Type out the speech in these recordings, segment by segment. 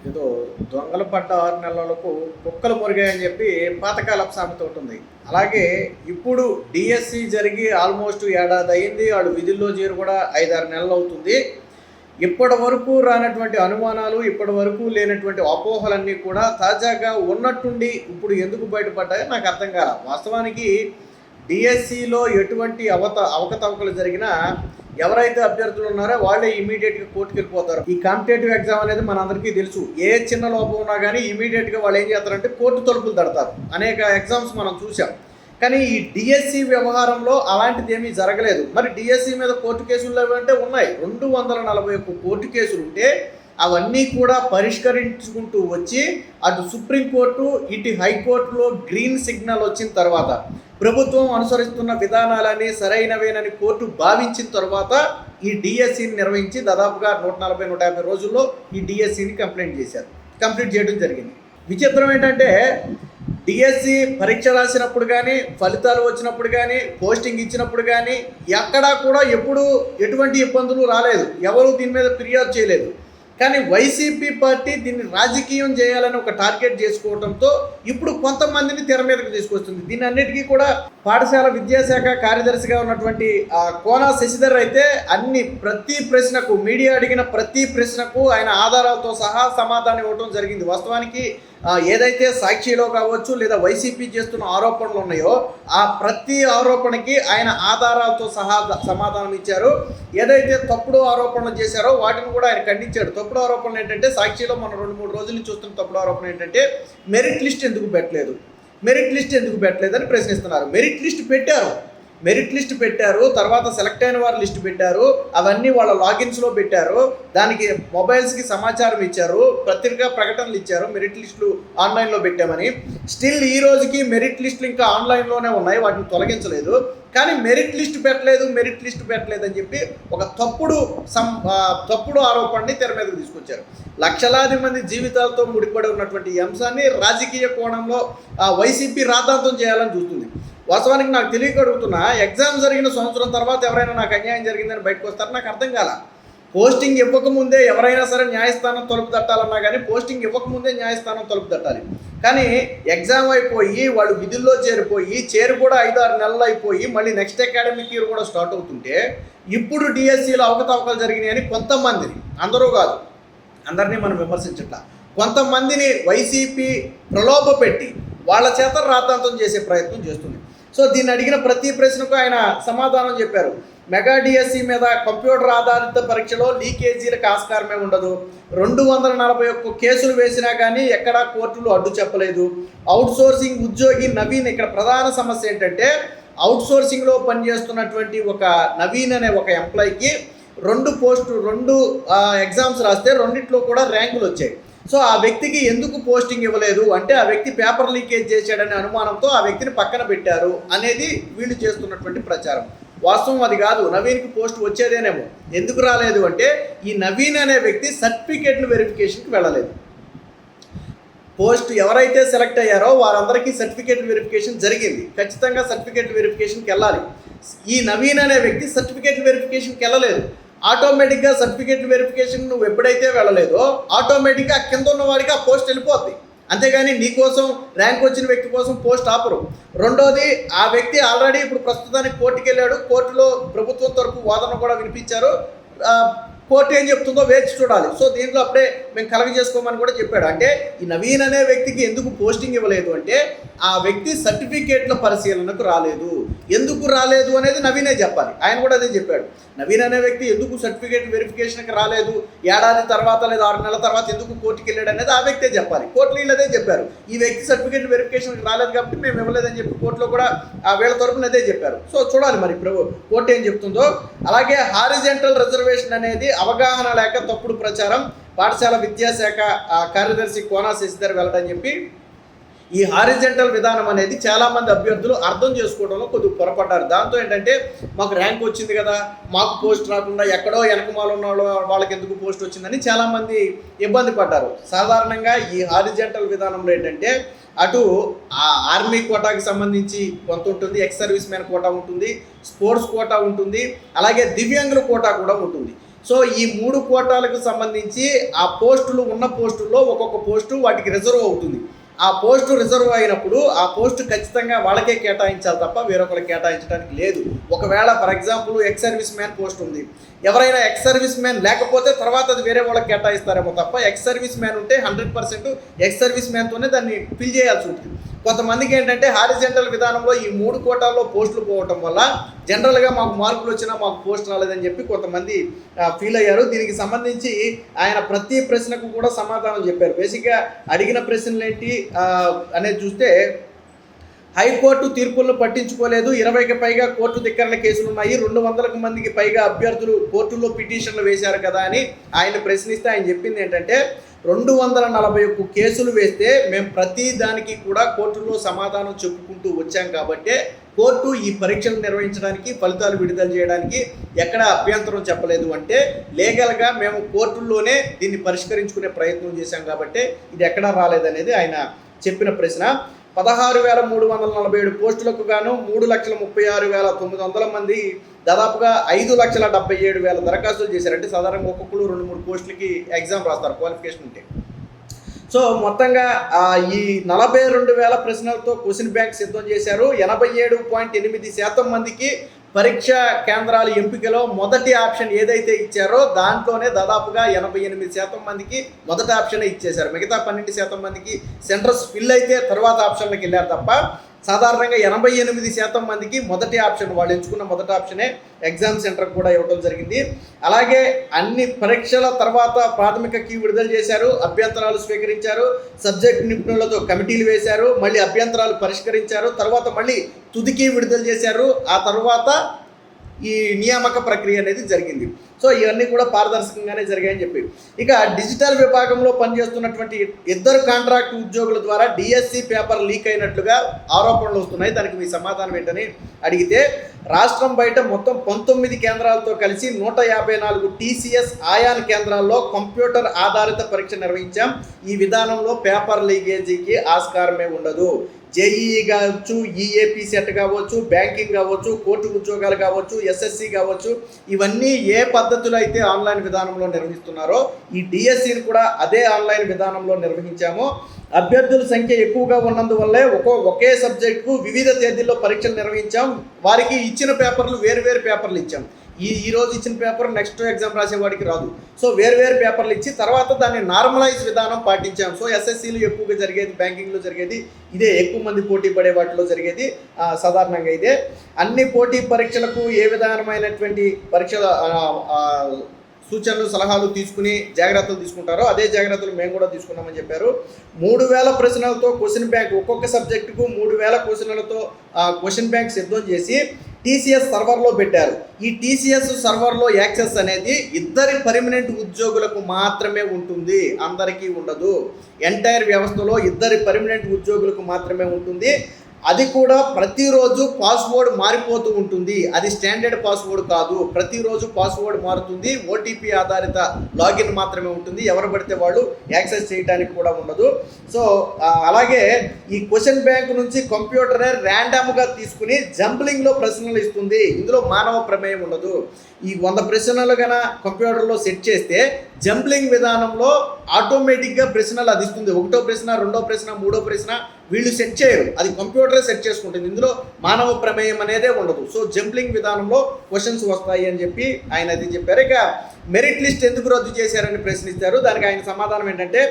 ఏదో దొంగలు పడ్డ 6 నెలలకు కుక్కలు మురిగాయని చెప్పి పాతకాలపు సామెత ఒకటి ఉంది. అలాగే ఇప్పుడు డిఎస్సి జరిగి ఆల్మోస్ట్ ఏడాది అయింది. వాడు విధుల్లో చేరి కూడా 5-6 నెలలు అవుతుంది. ఇప్పటి వరకు రానటువంటి అనుమానాలు, ఇప్పటి వరకు లేనటువంటి అపోహలన్నీ కూడా తాజాగా ఉన్నట్టుండి ఇప్పుడు ఎందుకు బయటపడ్డాయో నాకు అర్థం కాల. వాస్తవానికి డిఎస్సిలో ఎటువంటి అవకతవకలు జరిగినా ఎవరైతే అభ్యర్థులు ఉన్నారో వాళ్ళే ఇమీడియట్గా కోర్టుకు వెళ్ళిపోతారు. ఈ కాంపిటేటివ్ ఎగ్జామ్ అనేది మనందరికీ తెలుసు. ఏ చిన్న లోపం ఉన్నా కానీ ఇమీడియట్గా వాళ్ళు ఏం చేస్తారంటే కోర్టు తలుపులు తడతారు. అనేక ఎగ్జామ్స్ మనం చూసాం. కానీ ఈ డిఎస్సి వ్యవహారంలో అలాంటిది ఏమీ జరగలేదు. మరి డిఎస్సి మీద కోర్టు కేసులు అంటే ఉన్నాయి. 241 కోర్టు కేసులు ఉంటే అవన్నీ కూడా పరిష్కరించుకుంటూ వచ్చి అటు సుప్రీంకోర్టు ఇటు హైకోర్టులో గ్రీన్ సిగ్నల్ వచ్చిన తర్వాత ప్రభుత్వం అనుసరిస్తున్న విధానాలని సరైనవేనని కోర్టు భావించిన తర్వాత ఈ డిఎస్సిని నిర్వహించి దాదాపుగా 140-150 రోజుల్లో ఈ డిఎస్సిని కంప్లీట్ చేయడం జరిగింది. విచిత్రం ఏంటంటే డిఎస్సి పరీక్ష రాసినప్పుడు కానీ, ఫలితాలు వచ్చినప్పుడు కానీ, పోస్టింగ్ ఇచ్చినప్పుడు కానీ ఎక్కడా కూడా ఎప్పుడు ఎటువంటి ఇబ్బందులు రాలేదు. ఎవరు దీని మీద ఫిర్యాదు చేయలేదు. కానీ వైసీపీ పార్టీ దీన్ని రాజకీయం చేయాలని ఒక టార్గెట్ చేసుకోవడంతో ఇప్పుడు కొంతమందిని తెర మీదకు తీసుకొస్తుంది. దీని అన్నిటికీ కూడా పాఠశాల విద్యాశాఖ కార్యదర్శిగా ఉన్నటువంటి కోన శశిధర్ అయితే ప్రతి ప్రశ్నకు, మీడియా అడిగిన ప్రతి ప్రశ్నకు ఆయన ఆధారాలతో సహా సమాధానం ఇవ్వడం జరిగింది. వాస్తవానికి ఏదైతే సాక్షిలో కావచ్చు లేదా వైసీపీ చేస్తున్న ఆరోపణలు ఉన్నాయో ఆ ప్రతి ఆరోపణకి ఆయన ఆధారాలతో సహా సమాధానం ఇచ్చారు. ఏదైతే తప్పుడు ఆరోపణలు చేశారో వాటిని కూడా ఆయన ఖండించాడు. తప్పుడు ఆరోపణలు ఏంటంటే సాక్షిలో మనం 2-3 రోజుల నుంచి చూస్తున్న తప్పుడు ఆరోపణ ఏంటంటే మెరిట్ లిస్ట్ ఎందుకు పెట్టలేదు అని ప్రశ్నిస్తున్నారు. మెరిట్ లిస్ట్ పెట్టారు, తర్వాత సెలెక్ట్ అయిన వారు లిస్ట్ పెట్టారు, అవన్నీ వాళ్ళ లాగిన్స్లో పెట్టారు, దానికి మొబైల్స్కి సమాచారం ఇచ్చారు, పత్రికా ప్రకటనలు ఇచ్చారు, మెరిట్ లిస్టులు ఆన్లైన్లో పెట్టామని. స్టిల్ ఈ రోజుకి మెరిట్ లిస్టులు ఇంకా ఆన్లైన్లోనే ఉన్నాయి, వాటిని తొలగించలేదు. కానీ మెరిట్ లిస్ట్ పెట్టలేదు అని చెప్పి ఒక తప్పుడు ఆరోపణని తెర మీదకు తీసుకొచ్చారు. లక్షలాది మంది జీవితాలతో ముడిపడి ఉన్నటువంటి ఈ అంశాన్ని రాజకీయ కోణంలో వైసీపీ రాద్ధాంతం చేయాలని చూస్తుంది. వాస్తవానికి నాకు తెలియక అడుగుతున్నా, ఎగ్జామ్ జరిగిన సంవత్సరం తర్వాత ఎవరైనా నాకు అన్యాయం జరిగిందని బయటకు వస్తారు? నాకు అర్థం కాల. పోస్టింగ్ ఇవ్వకముందే ఎవరైనా సరే న్యాయస్థానం తలుపు తట్టాలన్నా కానీ పోస్టింగ్ ఇవ్వకముందే న్యాయస్థానం తలుపు తట్టాలి. కానీ ఎగ్జామ్ అయిపోయి వాళ్ళు విధుల్లో చేరి కూడా 5-6 నెలలు అయిపోయి మళ్ళీ నెక్స్ట్ అకాడమిక్ ఇయర్ కూడా స్టార్ట్ అవుతుంటే ఇప్పుడు డిఎస్సిలో అవకతవకలు జరిగినాయని కొంతమందిని, అందరూ కాదు, అందరినీ మనం విమర్శించట్లా, కొంతమందిని వైసీపీ ప్రలోభ పెట్టి వాళ్ళ చేత రాద్ధాంతం చేసే ప్రయత్నం చేస్తుంది. సో దీన్ని అడిగిన ప్రతి ప్రశ్నకు ఆయన సమాధానం చెప్పారు. మెగా డిఎస్సి మీద కంప్యూటర్ ఆధారిత పరీక్షలో లీకేజీలకు ఆస్కారమే ఉండదు. 241 కేసులు వేసినా కానీ ఎక్కడా కోర్టులు అడ్డు చెప్పలేదు. అవుట్సోర్సింగ్ ఉద్యోగి నవీన్, ఇక్కడ ప్రధాన సమస్య ఏంటంటే అవుట్సోర్సింగ్లో పనిచేస్తున్నటువంటి ఒక నవీన్ అనే ఒక ఎంప్లాయీకి 2 ఎగ్జామ్స్ రాస్తే 2 కూడా ర్యాంకులు వచ్చాయి. సో ఆ వ్యక్తికి ఎందుకు పోస్టింగ్ ఇవ్వలేదు అంటే ఆ వ్యక్తి పేపర్ లీకేజ్ చేశాడనే అనుమానంతో ఆ వ్యక్తిని పక్కన పెట్టారు అనేది వీళ్ళు చేస్తున్నటువంటి ప్రచారం. వాస్తవం అది కాదు. నవీన్కి పోస్ట్ వచ్చేదేనేమో. ఎందుకు రాలేదు అంటే ఈ నవీన్ అనే వ్యక్తి సర్టిఫికేట్ల వెరిఫికేషన్కి వెళ్ళలేదు. పోస్ట్ ఎవరైతే సెలెక్ట్ అయ్యారో వారందరికీ సర్టిఫికేట్ వెరిఫికేషన్ జరిగింది. ఖచ్చితంగా సర్టిఫికేట్ వెరిఫికేషన్కి వెళ్ళాలి. ఈ నవీన్ అనే వ్యక్తి సర్టిఫికేట్ వెరిఫికేషన్కి వెళ్ళలేదు. ఆటోమేటిక్గా సర్టిఫికేట్ వెరిఫికేషన్ నువ్వు ఎప్పుడైతే వెళ్ళలేదో ఆటోమేటిక్గా కింద ఉన్న వాడికి ఆ పోస్ట్ వెళ్ళిపోద్ది. అంతేగాని నీకోసం ర్యాంక్ వచ్చిన వ్యక్తి కోసం పోస్ట్ ఆపరు. రెండోది, ఆ వ్యక్తి ఆల్రెడీ ఇప్పుడు ప్రస్తుతానికి కోర్టుకి వెళ్ళాడు. కోర్టులో ప్రభుత్వం తరపు వాదన కూడా వినిపించారు. కోర్టు ఏం చెప్తుందో వేచి చూడాలి. సో దీంట్లో అప్పుడే మేము కలగజేసుకోమని కూడా చెప్పాడు. అంటే ఈ నవీన్ అనే వ్యక్తికి ఎందుకు పోస్టింగ్ ఇవ్వలేదు అంటే ఆ వ్యక్తి సర్టిఫికేట్ల పరిశీలనకు రాలేదు. ఎందుకు రాలేదు అనేది నవీనే చెప్పాలి. ఆయన కూడా అదే చెప్పాడు. నవీన్ అనే వ్యక్తి ఎందుకు సర్టిఫికేట్ వెరిఫికేషన్కి రాలేదు, ఏడాది తర్వాత లేదా 6 నెలల తర్వాత ఎందుకు కోర్టుకి వెళ్ళాడు అనేది ఆ వ్యక్తే చెప్పాలి. కోర్టులో వీళ్ళు అదే చెప్పారు. ఈ వ్యక్తి సర్టిఫికేట్ వెరిఫికేషన్కి రాలేదు కాబట్టి మేము ఇవ్వలేదని చెప్పి కోర్టులో కూడా వీళ్ళ తరపున అదే చెప్పారు. సో చూడాలి మరి కోర్టు ఏం చెప్తుందో. అలాగే హారిజెంటల్ రిజర్వేషన్ అనేది అవగాహన లేక తప్పుడు ప్రచారం. పాఠశాల విద్యాశాఖ కార్యదర్శి కోన శశిధర్ వెళ్ళడని చెప్పి ఈ హారిజెంటల్ విధానం అనేది చాలామంది అభ్యర్థులు అర్థం చేసుకోవడంలో కొద్దిగా పొరపడ్డారు. దాంతో ఏంటంటే మాకు ర్యాంక్ వచ్చింది కదా, మాకు పోస్ట్ రాకుండా ఎక్కడో వెనకమాల ఉన్న వాళ్ళకి ఎందుకు పోస్ట్ వచ్చిందని చాలామంది ఇబ్బంది పడ్డారు. సాధారణంగా ఈ హారిజెంటల్ విధానంలో ఏంటంటే అటు ఆర్మీ కోటాకి సంబంధించి కొంత ఉంటుంది, ఎక్స్ సర్వీస్ మ్యాన్ కోటా ఉంటుంది, స్పోర్ట్స్ కోటా ఉంటుంది, అలాగే దివ్యాంగుల కోటా కూడా ఉంటుంది. సో ఈ 3 కోటాలకు సంబంధించి ఆ పోస్టులు ఉన్న పోస్టుల్లో ఒక్కొక్క పోస్టు వాటికి రిజర్వ్ అవుతుంది. ఆ పోస్టు రిజర్వ్ అయినప్పుడు ఆ పోస్టు ఖచ్చితంగా వాళ్ళకే కేటాయించాలి తప్ప వేరొకరికి కేటాయించడానికి లేదు. ఒకవేళ for example ex service man post ఉంది, ఎవరైనా ఎక్స్ సర్వీస్ మ్యాన్ లేకపోతే తర్వాత అది వేరే వాళ్ళకి కేటాయిస్తారేమో తప్ప ఎక్స్ సర్వీస్ మ్యాన్ ఉంటే 100% ఎక్స్ సర్వీస్ మ్యాన్తోనే దాన్ని ఫిల్ చేయాల్సి ఉంటుంది. కొంతమందికి ఏంటంటే హారిజెంటల్ విధానంలో ఈ 3 కోటాల్లో పోస్టులు పోవటం వల్ల జనరల్గా మాకు మార్కులు వచ్చినా మాకు పోస్ట్ రాలేదని చెప్పి కొంతమంది ఫీల్ అయ్యారు. దీనికి సంబంధించి ఆయన ప్రతి ప్రశ్నకు కూడా సమాధానం చెప్పారు. బేసిక్గా అడిగిన ప్రశ్నలు ఏంటి అనేది చూస్తే, హైకోర్టు తీర్పులను పట్టించుకోలేదు, 20కి పైగా కోర్టు ధిక్కరణ కేసులు ఉన్నాయి, 200 మందికి పైగా అభ్యర్థులు కోర్టుల్లో పిటిషన్లు వేశారు కదా అని ఆయన ప్రశ్నిస్తే ఆయన చెప్పింది ఏంటంటే 241 కేసులు వేస్తే మేము ప్రతి దానికి కూడా కోర్టులో సమాధానం చెప్పుకుంటూ వచ్చాం కాబట్టి కోర్టు ఈ పరీక్షలు నిర్వహించడానికి ఫలితాలు విడుదల చేయడానికి ఎక్కడ అభ్యంతరం చెప్పలేదు. అంటే లీగల్గా మేము కోర్టుల్లోనే దీన్ని పరిష్కరించుకునే ప్రయత్నం చేశాం కాబట్టి ఇది ఎక్కడా రాలేదనేది ఆయన చెప్పిన ప్రశ్న. 16,347 పోస్టులకు గాను 3,36,900 మంది దాదాపుగా 5,77,000 దరఖాస్తులు చేశారు. అంటే సాధారణంగా ఒక్కొక్కరు 2-3 పోస్టులకి ఎగ్జామ్ రాస్తారు క్వాలిఫికేషన్ ఉంటే. సో మొత్తంగా ఈ 42,000 ప్రశ్నలతో క్వశ్చన్ బ్యాంక్ సిద్ధం చేశారు. 87.8% మందికి పరీక్షా కేంద్రాల ఎంపికలో మొదటి ఆప్షన్ ఏదైతే ఇచ్చారో దాంట్లోనే దాదాపుగా 88% మందికి మొదటి ఆప్షనే ఇచ్చేశారు. మిగతా 12% మందికి సెంటర్స్ ఫిల్ అయితే తర్వాత ఆప్షన్లకు వెళ్ళారు తప్ప సాధారణంగా 88% మందికి మొదటి ఆప్షన్, వాళ్ళు ఎంచుకున్న మొదటి ఆప్షనే ఎగ్జామ్ సెంటర్కి కూడా ఇవ్వడం జరిగింది. అలాగే అన్ని పరీక్షల తర్వాత ప్రాథమిక కీ విడుదల చేశారు, అభ్యంతరాలు స్వీకరించారు, సబ్జెక్ట్ నిపుణులతో కమిటీలు వేశారు, మళ్ళీ అభ్యంతరాలు పరిష్కరించారు, తర్వాత మళ్ళీ తుదికి విడుదల చేశారు. ఆ తర్వాత ఈ నియామక ప్రక్రియ అనేది జరిగింది. సో ఇవన్నీ కూడా పారదర్శకంగానే జరిగాయని చెప్పి, ఇక డిజిటల్ విభాగంలో పనిచేస్తున్నటువంటి 2 కాంట్రాక్ట్ ఉద్యోగుల ద్వారా డిఎస్సి పేపర్ లీక్ అయినట్లుగా ఆరోపణలు వస్తున్నాయి. దానికి మీ సమాధానం ఏంటని అడిగితే, రాష్ట్రం బయట మొత్తం 19 కేంద్రాలతో కలిసి 154 టీసీఎస్ ఆయాన్ కేంద్రాల్లో కంప్యూటర్ ఆధారిత పరీక్ష నిర్వహించాం. ఈ విధానంలో పేపర్ లీకేజీకి ఆస్కారమే ఉండదు. జేఈఈ కావచ్చు, ఈఏపీ సెట్ కావచ్చు, బ్యాంకింగ్ కావచ్చు, కోర్టు ఉద్యోగాలు కావచ్చు, ఎస్ఎస్సి కావచ్చు, ఇవన్నీ ఏ పద్ధతిలో అయితే ఆన్లైన్ విధానంలో నిర్వహిస్తున్నారో ఈ డిఎస్సిని కూడా అదే ఆన్లైన్ విధానంలో నిర్వహించాము. అభ్యర్థుల సంఖ్య ఎక్కువగా ఉన్నందువల్లే ఒకే సబ్జెక్టుకు వివిధ తేదీల్లో పరీక్షలు నిర్వహించాం. వారికి ఇచ్చిన పేపర్లు వేరు పేపర్లు ఇచ్చాం. ఈ రోజు ఇచ్చిన పేపర్ నెక్స్ట్ ఎగ్జామ్ రాసేవాడికి రాదు. సో వేరు పేపర్లు ఇచ్చి తర్వాత దాన్ని నార్మలైజ్ విధానం పాటించాం. సో ఎస్ఎస్సీలు ఎక్కువగా జరిగేది, బ్యాంకింగ్లో జరిగేది ఇదే, ఎక్కువ మంది పోటీ పడే వాటిలో జరిగేది సాధారణంగా ఇదే. అన్ని పోటీ పరీక్షలకు ఏ విధానమైనటువంటి పరీక్షల సూచనలు సలహాలు తీసుకుని జాగ్రత్తలు తీసుకుంటారో అదే జాగ్రత్తలు మేము కూడా తీసుకున్నామని చెప్పారు. 3,000 ప్రశ్నలతో క్వశ్చన్ బ్యాంక్, ఒక్కొక్క సబ్జెక్టుకు 3,000 క్వశ్చన్లతో క్వశ్చన్ బ్యాంక్ సిద్ధం చేసి టీసీఎస్ సర్వర్లో పెట్టారు. ఈ టీసీఎస్ సర్వర్లో యాక్సెస్ అనేది 2 పర్మనెంట్ ఉద్యోగులకు మాత్రమే ఉంటుంది, అందరికీ ఉండదు. ఎంటైర్ వ్యవస్థలో 2 పర్మనెంట్ ఉద్యోగులకు మాత్రమే ఉంటుంది. అది కూడా ప్రతిరోజు పాస్వర్డ్ మారిపోతూ ఉంటుంది. అది స్టాండర్డ్ పాస్వర్డ్ కాదు, ప్రతిరోజు పాస్వర్డ్ మారుతుంది. ఓటీపీ ఆధారిత లాగిన్ మాత్రమే ఉంటుంది, ఎవరు పడితే వాళ్ళు యాక్సెస్ చేయడానికి కూడా ఉండదు. సో అలాగే ఈ క్వశ్చన్ బ్యాంక్ నుంచి కంప్యూటరే ర్యాండమ్గా తీసుకుని జంబ్లింగ్లో ప్రశ్నలు ఇస్తుంది. ఇందులో మానవ ప్రమేయం ఉండదు. ఈ 100 ప్రశ్నలు కన్నా కంప్యూటర్లో సెట్ చేస్తే జంబ్లింగ్ విధానంలో ఆటోమేటిక్గా ప్రశ్నలు అది ఇస్తుంది. 1వ ప్రశ్న, 2వ ప్రశ్న, 3వ ప్రశ్న వీళ్ళు సెట్ చేయరు, అది కంప్యూటరే సెట్ చేసుకుంటుంది. ఇందులో మానవ ప్రమేయం అనేదే ఉండదు. సో జంబ్లింగ్ విధానంలో క్వశ్చన్స్ వస్తాయి అని చెప్పి ఆయన అది చెప్పారు. ఇక మెరిట్ లిస్ట్ ఎందుకు రద్దు చేశారని ప్రశ్నిస్తారు. దానికి ఆయన సమాధానం ఏంటంటే,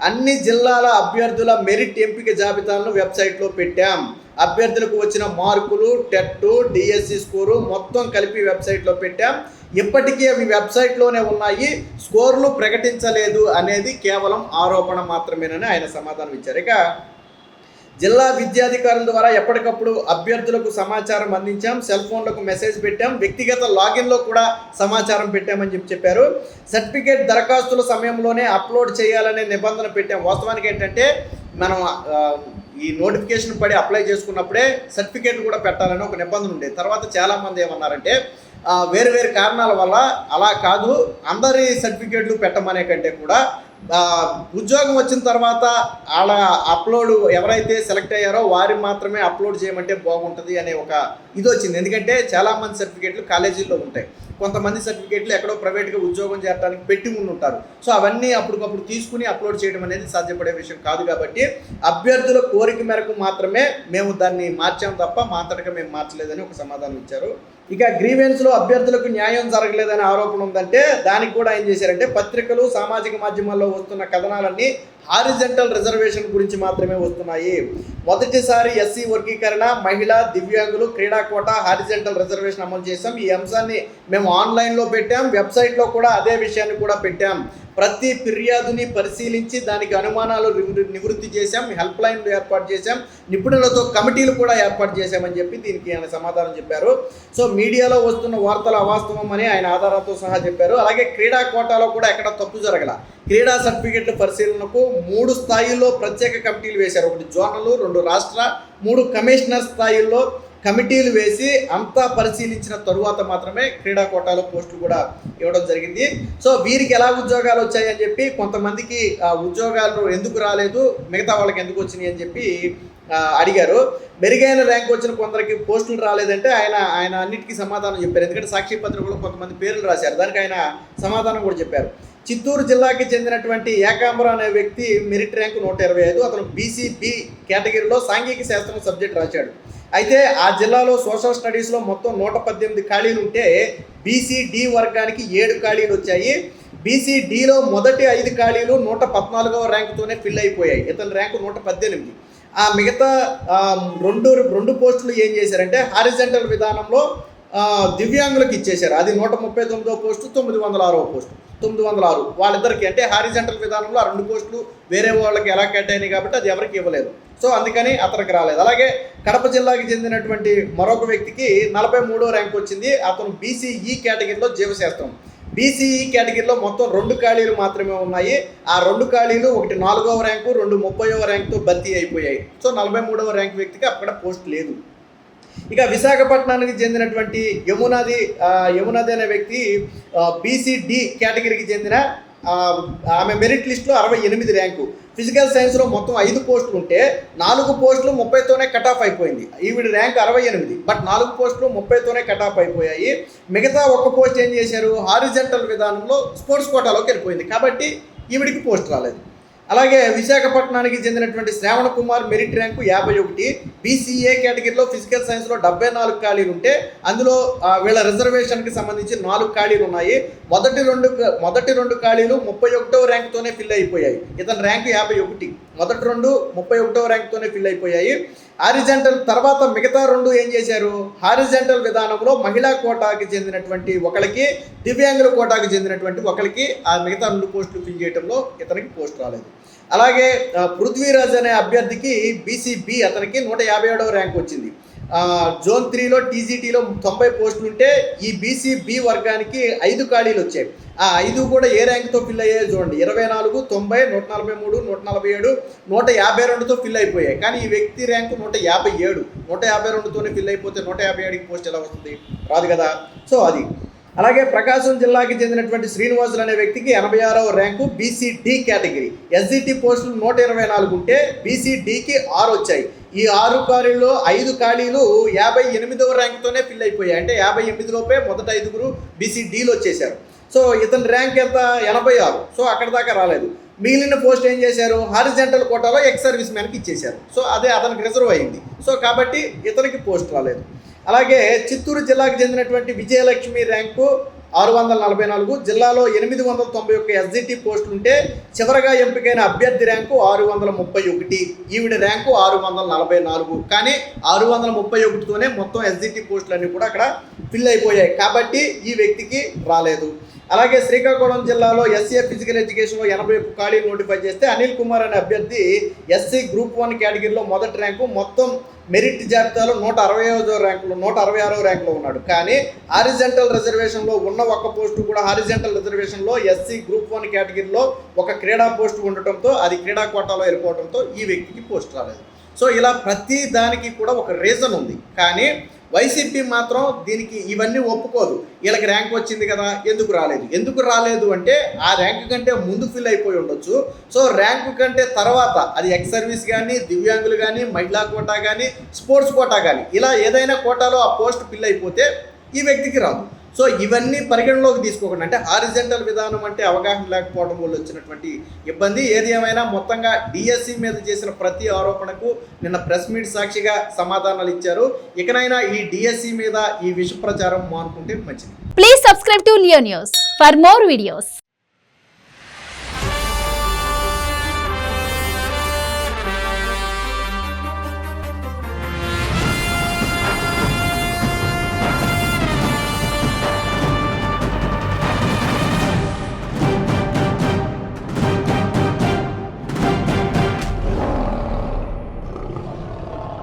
అన్ని జిల్లాల అభ్యర్థుల మెరిట్ ఎంపిక జాబితాలను వెబ్సైట్లో పెట్టాం. అభ్యర్థులకు వచ్చిన మార్కులు, టెట్, డిఎస్సి స్కోరు మొత్తం కలిపి వెబ్సైట్లో పెట్టాం. ఇప్పటికీ అవి వెబ్సైట్లోనే ఉన్నాయి, స్కోర్లు ప్రకటించలేదు అనేది కేవలం ఆరోపణ మాత్రమేనని ఆయన సమాధానం ఇచ్చారు. ఇక జిల్లా విద్యాధికారుల ద్వారా ఎప్పటికప్పుడు అభ్యర్థులకు సమాచారం అందించాం, సెల్ ఫోన్లకు మెసేజ్ పెట్టాం, వ్యక్తిగత లాగిన్లో కూడా సమాచారం పెట్టామని చెప్పారు. సర్టిఫికేట్ దరఖాస్తుల సమయంలోనే అప్లోడ్ చేయాలనే నిబంధన పెట్టాం. వాస్తవానికి ఏంటంటే మనం ఈ నోటిఫికేషన్ పడి అప్లై చేసుకున్నప్పుడే సర్టిఫికేట్ కూడా పెట్టాలని ఒక నిబంధన ఉండేది. తర్వాత చాలామంది ఏమన్నారంటే వేరు కారణాల వల్ల అలా కాదు, అందరి సర్టిఫికేట్లు పెట్టమనే కంటే కూడా ఉద్యోగం వచ్చిన తర్వాత అలా అప్లోడ్ ఎవరైతే సెలెక్ట్ అయ్యారో వారి మాత్రమే అప్లోడ్ చేయమంటే బాగుంటుంది అనే ఒక ఇది వచ్చింది. ఎందుకంటే చాలామంది సర్టిఫికేట్లు కాలేజీల్లో ఉంటాయి. కొంతమంది సర్టిఫికేట్లు ఎక్కడో ప్రైవేట్గా ఉద్యోగం చేరడానికి పెట్టి ఉంటారు. సో అవన్నీ అప్పటికప్పుడు తీసుకుని అప్లోడ్ చేయడం అనేది సాధ్యపడే విషయం కాదు. కాబట్టి అభ్యర్థుల కోరిక మేరకు మాత్రమే మేము దాన్ని మార్చాం తప్ప మాత్రమే మేము మార్చలేదని ఒక సమాధానం ఇచ్చారు. ఇక గ్రీవెన్స్లో అభ్యర్థులకు న్యాయం జరగలేదనే ఆరోపణ ఉందంటే దానికి కూడా ఏం చేశారంటే పత్రికలు సామాజిక మాధ్యమాల్లో వస్తున్న కథనాలన్నీ హారిజంటల్ రిజర్వేషన్ గురించి మాత్రమే వస్తున్నాయి. మొదటిసారి ఎస్సీ వర్గీకరణ, మహిళా, దివ్యాంగులు, క్రీడా కోటా, హారిజంటల్ రిజర్వేషన్ అమలు చేశాం. ఈ అంశాన్ని మేము ఆన్లైన్లో పెట్టాం, వెబ్సైట్లో కూడా అదే విషయాన్ని కూడా పెట్టాం. ప్రతి ఫిర్యాదుని పరిశీలించి దానికి అనుమానాలు నివృత్తి చేశాం, హెల్ప్ లైన్లు ఏర్పాటు చేశాం, నిపుణులతో కమిటీలు కూడా ఏర్పాటు చేశామని చెప్పి దీనికి ఆయన సమాధానం చెప్పారు. సో మీడియాలో వస్తున్న వార్తలు అవాస్తవం అని ఆయన ఆధారాలతో సహా చెప్పారు. అలాగే క్రీడా కోటాలో కూడా ఎక్కడ తప్పు జరగల. క్రీడా సర్టిఫికెట్ల పరిశీలనకు 3 స్థాయిల్లో ప్రత్యేక కమిటీలు వేశారు. 1 జోనల్, 2 రాష్ట్ర, 3 కమిషనర్ స్థాయిల్లో కమిటీలు వేసి అంతా పరిశీలించిన తరువాత మాత్రమే క్రీడా కోటాలో పోస్టులు కూడా ఇవ్వడం జరిగింది. సో వీరికి ఎలా ఉద్యోగాలు వచ్చాయని చెప్పి కొంతమందికి ఉద్యోగాలు ఎందుకు రాలేదు, మిగతా వాళ్ళకి ఎందుకు వచ్చినాయి అని చెప్పి అడిగారు. మెరుగైన ర్యాంక్ వచ్చిన కొందరికి పోస్టులు రాలేదంటే ఆయన అన్నిటికీ సమాధానం చెప్పారు. ఎందుకంటే సాక్షి పత్రికలో కొంతమంది పేర్లు రాశారు, దానికి ఆయన సమాధానం కూడా చెప్పారు. చిత్తూరు జిల్లాకి చెందినటువంటి ఏకాంబరం అనే వ్యక్తి మెరిట్ ర్యాంకు 125. అతను BC-B కేటగిరీలో సాంఘిక శాస్త్రం సబ్జెక్ట్ రాశాడు. అయితే ఆ జిల్లాలో సోషల్ స్టడీస్లో మొత్తం 118 ఖాళీలు ఉంటే BC-D వర్గానికి 7 ఖాళీలు వచ్చాయి. BC-Dలో మొదటి 5 ఖాళీలు 114వ ర్యాంకుతోనే ఫిల్ అయిపోయాయి. ఇతని ర్యాంకు 118. ఆ మిగతా రెండు పోస్టులు ఏం చేశారంటే హారిజంటల్ విధానంలో దివ్యాంగులకు ఇచ్చేశారు. అది 139వ పోస్టు, 906వ పోస్టు. 906 వాళ్ళిద్దరికి అంటే హారిజంటల్ విధానంలో ఆ 2 పోస్టులు వేరే వాళ్ళకి ఎలా కేటాయినాయి కాబట్టి అది ఎవరికి ఇవ్వలేదు. సో అందుకని అతనికి రాలేదు. అలాగే కడప జిల్లాకి చెందినటువంటి మరొక వ్యక్తికి 43వ ర్యాంక్ వచ్చింది. అతను BCE కేటగిరీలో జీవశాస్త్రం. BCE కేటగిరీలో మొత్తం 2 ఖాళీలు మాత్రమే ఉన్నాయి. ఆ 2 ఖాళీలు ఒకటి 4వ ర్యాంకు, 2 30వ ర్యాంకుతో భర్తీ అయిపోయాయి. సో 43వ ర్యాంక్ వ్యక్తికి అక్కడ పోస్ట్ లేదు. ఇక విశాఖపట్నానికి చెందినటువంటి యమునాది అనే వ్యక్తి BC-D కేటగిరీకి చెందిన ఆమె మెరిట్ లిస్టులో 68 ర్యాంకు. ఫిజికల్ సైన్స్లో మొత్తం 5 పోస్టులు ఉంటే 4 పోస్టులు 30తోనే కట్ ఆఫ్ అయిపోయింది. ఈవిడ ర్యాంక్ 68, బట్ 4 పోస్టులు 30తోనే కట్ ఆఫ్ అయిపోయాయి. మిగతా 1 పోస్ట్ ఏం చేశారు, హారిజంటల్ విధానంలో స్పోర్ట్స్ కోటాలోకి వెళ్ళిపోయింది కాబట్టి ఈవిడికి పోస్ట్ రాలేదు. అలాగే విశాఖపట్నానికి చెందినటువంటి శ్రావణ కుమార్ మెరిట్ ర్యాంకు 51. BCA కేటగిరీలో ఫిజికల్ సైన్స్లో 74 ఖాళీలు ఉంటే అందులో వీళ్ళ రిజర్వేషన్కి సంబంధించి 4 ఖాళీలు ఉన్నాయి. మొదటి రెండు ఖాళీలు 31వ ర్యాంక్తోనే ఫిల్ అయిపోయాయి. ఇతని ర్యాంకు 51. మొదటి 2 31వ ర్యాంక్తోనే ఫిల్ అయిపోయాయి. హారిజంటల్ తర్వాత మిగతా 2 ఏం చేశారు, హారిజంటల్ విధానంలో మహిళా కోటాకి చెందినటువంటి ఒకరికి, దివ్యాంగుల కోటాకి చెందినటువంటి ఒకరికి ఆ మిగతా 2 పోస్టులు ఫిల్ చేయడంలో ఇతనికి పోస్ట్ రాలేదు. అలాగే పృథ్వీరాజ్ అనే అభ్యర్థికి BC-B అతనికి 157వ ర్యాంక్ వచ్చింది. జోన్ 3లో TGTలో 90 పోస్టులు ఉంటే ఈ BC-B వర్గానికి 5 ఖాళీలు వచ్చాయి. ఆ 5 కూడా ఏ ర్యాంక్తో ఫిల్ అయ్యాయో చూడండి, 24, 90, 143, 147, 152తో ఫిల్ అయిపోయాయి. కానీ ఈ వ్యక్తి ర్యాంకు 157. 152తోనే ఫిల్ అయిపోతే 157కి పోస్ట్ ఎలా వస్తుంది, రాదు కదా. సో అది. అలాగే ప్రకాశం జిల్లాకి చెందినటువంటి శ్రీనివాసులు అనే వ్యక్తికి 86వ ర్యాంకు BC-D కేటగిరీ. SGT పోస్టులు 124 ఉంటే BC-Dకి 6 వచ్చాయి. ఈ 6 ఖాళీల్లో 5 ఖాళీలు 58వ ర్యాంక్తోనే ఫిల్ అయిపోయాయి. అంటే 58 లోపే మొదట 5 BC-Dలో వచ్చేసారు. సో ఇతని ర్యాంక్ ఎంత, 86. సో అక్కడ దాకా రాలేదు. మిగిలిన పోస్ట్ ఏం చేశారు, హారిజంటల్ కోటాలో ఎక్స్ సర్వీస్ మ్యాన్కి ఇచ్చేశారు. సో అదే అతనికి రిజర్వ్ అయింది. సో కాబట్టి ఇతనికి పోస్ట్ రాలేదు. అలాగే చిత్తూరు జిల్లాకు చెందినటువంటి విజయలక్ష్మి ర్యాంకు 644. జిల్లాలో 891 SGT పోస్టులు ఉంటే చివరగా ఎంపికైన అభ్యర్థి ర్యాంకు 631. ఈవిడ ర్యాంకు 644. కానీ 631తోనే మొత్తం SGT పోస్టులన్నీ కూడా అక్కడ ఫిల్ అయిపోయాయి కాబట్టి ఈ వ్యక్తికి రాలేదు. అలాగే శ్రీకాకుళం జిల్లాలో SCA ఫిజికల్ ఎడ్యుకేషన్లో 81 ఖాళీలు నోటిఫై చేస్తే అనిల్ కుమార్ అనే అభ్యర్థి SC గ్రూప్ 1 కేటగిరీలో మొదటి ర్యాంకు. మొత్తం మెరిట్ జాబితాలో 166వ ర్యాంకులో ఉన్నాడు. కానీ హారిజంటల్ రిజర్వేషన్లో ఉన్న 1 పోస్టు కూడా హారిజంటల్ రిజర్వేషన్లో SC గ్రూప్ 1 కేటగిరీలో ఒక క్రీడా పోస్టు ఉండటంతో అది క్రీడా కోటాలో వెళ్ళిపోవడంతో ఈ వ్యక్తికి పోస్ట్ రాలేదు. సో ఇలా ప్రతి దానికి కూడా ఒక రీజన్ ఉంది. కానీ వైసీపీ మాత్రం దీనికి ఇవన్నీ ఒప్పుకోదు. వీళ్ళకి ర్యాంక్ వచ్చింది కదా, ఎందుకు రాలేదు అంటే ఆ ర్యాంకు కంటే ముందు ఫిల్ అయిపోయి ఉండొచ్చు. సో ర్యాంకు కంటే తర్వాత అది ఎక్స్ సర్వీస్ కానీ, దివ్యాంగులు కానీ, మహిళా కోటా కానీ, స్పోర్ట్స్ కోటా కానీ ఇలా ఏదైనా కోటాలో ఆ పోస్ట్ ఫిల్ అయిపోతే ఈ వ్యక్తికి రాదు. సో ఇవన్నీ పరిగణలోకి తీసుకోకుండా, అంటే హారిజెంటల్ విధానం అంటే అవగాహన లేకపోవడం వల్ల వచ్చినటువంటి ఇబ్బంది. ఏది ఏమైనా మొత్తంగా డిఎస్సి మీద చేసిన ప్రతి ఆరోపణకు నిన్న ప్రెస్ మీట్ సాక్షిగా సమాధానాలు ఇచ్చారు. ఇకనైనా ఈ డిఎస్సి మీద ఈ విష ప్రచారం మానుకుంటే మంచిది. Please subscribe to Leo news for more videos.